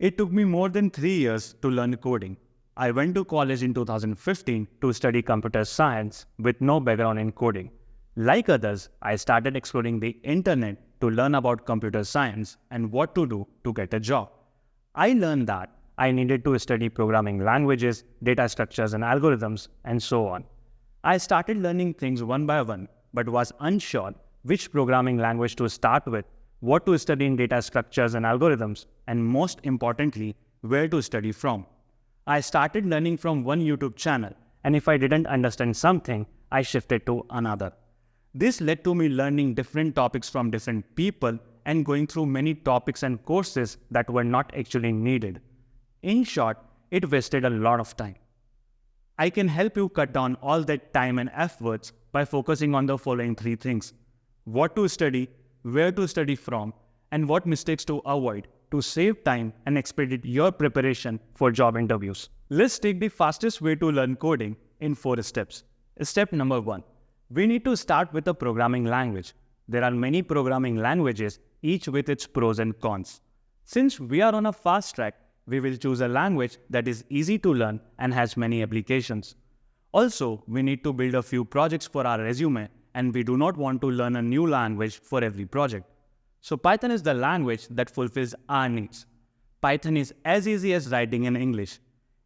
It took me more than 3 years to learn coding. I went to college in 2015 to study computer science with no background in coding. Like others, I started exploring the internet to learn about computer science and what to do to get a job. I learned that I needed to study programming languages, data structures and algorithms, and so on. I started learning things one by one, but was unsure which programming language to start with, what to study in data structures and algorithms, and most importantly, where to study from. I started learning from one YouTube channel, and if I didn't understand something, I shifted to another. This led to me learning different topics from different people and going through many topics and courses that were not actually needed. In short, it wasted a lot of time. I can help you cut down all that time and efforts by focusing on the following 3 things: what to study, where to study from, and what mistakes to avoid to save time and expedite your preparation for job interviews. Let's take the fastest way to learn coding in 4 steps. Step number 1. We need to start with a programming language. There are many programming languages, each with its pros and cons. Since we are on a fast track, we will choose a language that is easy to learn and has many applications. Also, we need to build a few projects for our resume, and we do not want to learn a new language for every project. So Python is the language that fulfills our needs. Python is as easy as writing in English.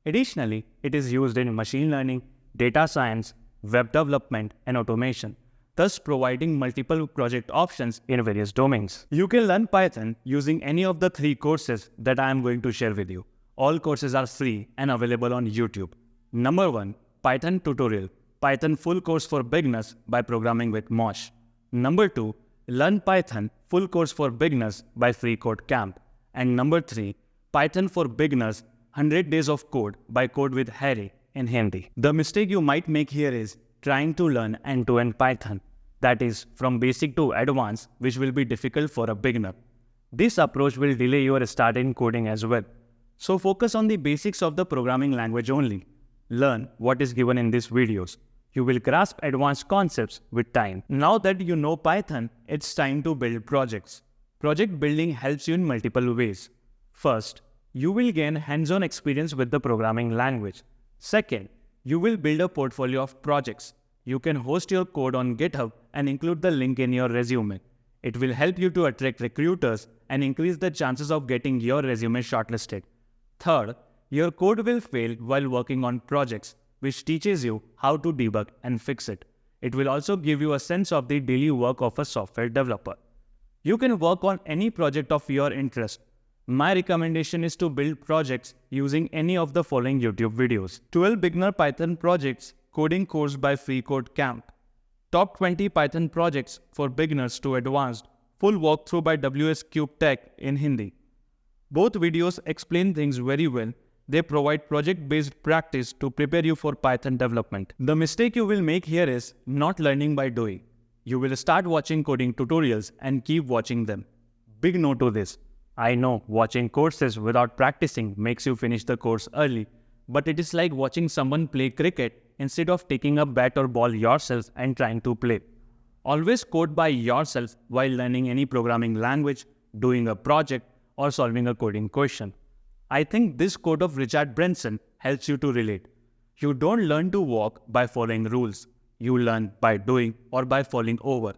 Additionally, it is used in machine learning, data science, web development, and automation, thus providing multiple project options in various domains. You can learn Python using any of the 3 courses that I am going to share with you. All courses are free and available on YouTube. Number 1. Python Tutorial. Python Full Course for Beginners by Programming with Mosh. Number 2. Learn Python Full Course for Beginners by Free Code Camp. And number 3. Python for Beginners 100 Days of Code by Code with Harry in Hindi. The mistake you might make here is trying to learn end-to-end Python, that is, from basic to advanced, which will be difficult for a beginner. This approach will delay your start in coding as well. So focus on the basics of the programming language only. Learn what is given in these videos. You will grasp advanced concepts with time. Now that you know Python, it's time to build projects. Project building helps you in multiple ways. First, you will gain hands-on experience with the programming language. Second, you will build a portfolio of projects. You can host your code on GitHub and include the link in your resume. It will help you to attract recruiters and increase the chances of getting your resume shortlisted. Third, your code will fail while working on projects, which teaches you how to debug and fix it. It will also give you a sense of the daily work of a software developer. You can work on any project of your interest. My recommendation is to build projects using any of the following YouTube videos. 12 Beginner Python Projects Coding Course by Free Code Camp. Top 20 Python Projects for Beginners to Advanced. Full walkthrough by WS Cube Tech in Hindi. Both videos explain things very well. They provide project-based practice to prepare you for Python development. The mistake you will make here is not learning by doing. You will start watching coding tutorials and keep watching them. Big no to this. I know watching courses without practicing makes you finish the course early, but it is like watching someone play cricket instead of taking a bat or ball yourself and trying to play. Always code by yourself while learning any programming language, doing a project, or solving a coding question. I think this quote of Richard Branson helps you to relate. You don't learn to walk by following rules. You learn by doing or by falling over.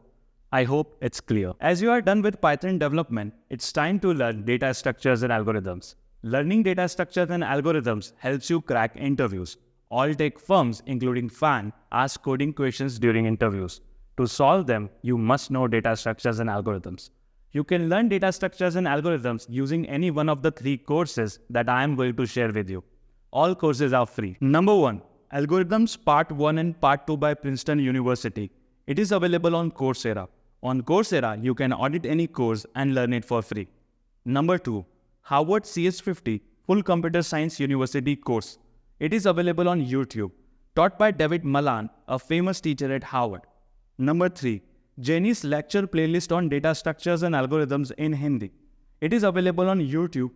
I hope it's clear. As you are done with Python development, it's time to learn data structures and algorithms. Learning data structures and algorithms helps you crack interviews. All tech firms, including FAN, ask coding questions during interviews. To solve them, you must know data structures and algorithms. You can learn data structures and algorithms using any one of the 3 courses that I am going to share with you. All courses are free. Number 1. Algorithms Part 1 and Part 2 by Princeton University. It is available on Coursera. On Coursera, you can audit any course and learn it for free. Number 2. Harvard CS50 Full Computer Science University course. It is available on YouTube, taught by David Malan, a famous teacher at Harvard. Number 3. Jenny's lecture playlist on data structures and algorithms in Hindi. It is available on YouTube.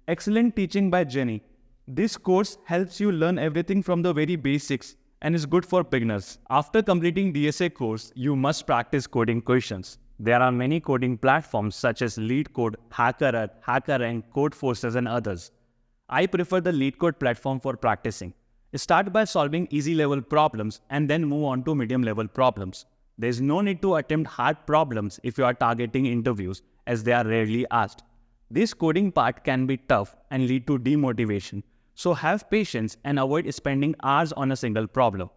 Excellent teaching by Jenny. This course helps you learn everything from the very basics and is good for beginners. After completing DSA course, you must practice coding questions. There are many coding platforms such as LeetCode, HackerRunner, HackerRank, CodeForces, and others. I prefer the LeetCode platform for practicing. Start by solving easy level problems and then move on to medium level problems. There is no need to attempt hard problems if you are targeting interviews, as they are rarely asked. This coding part can be tough and lead to demotivation, so have patience and avoid spending hours on a single problem.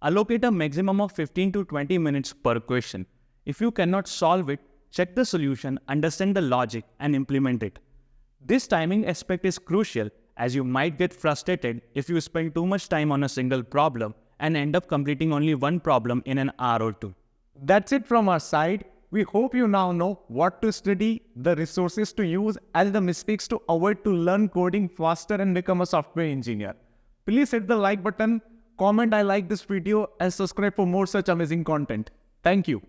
Allocate a maximum of 15 to 20 minutes per question. If you cannot solve it, check the solution, understand the logic, and implement it. This timing aspect is crucial, as you might get frustrated if you spend too much time on a single problem and end up completing only one problem in an hour or two. That's it from our side. We hope you now know what to study, the resources to use, and the mistakes to avoid to learn coding faster and become a software engineer. Please hit the like button, comment I like this video, and subscribe for more such amazing content. Thank you.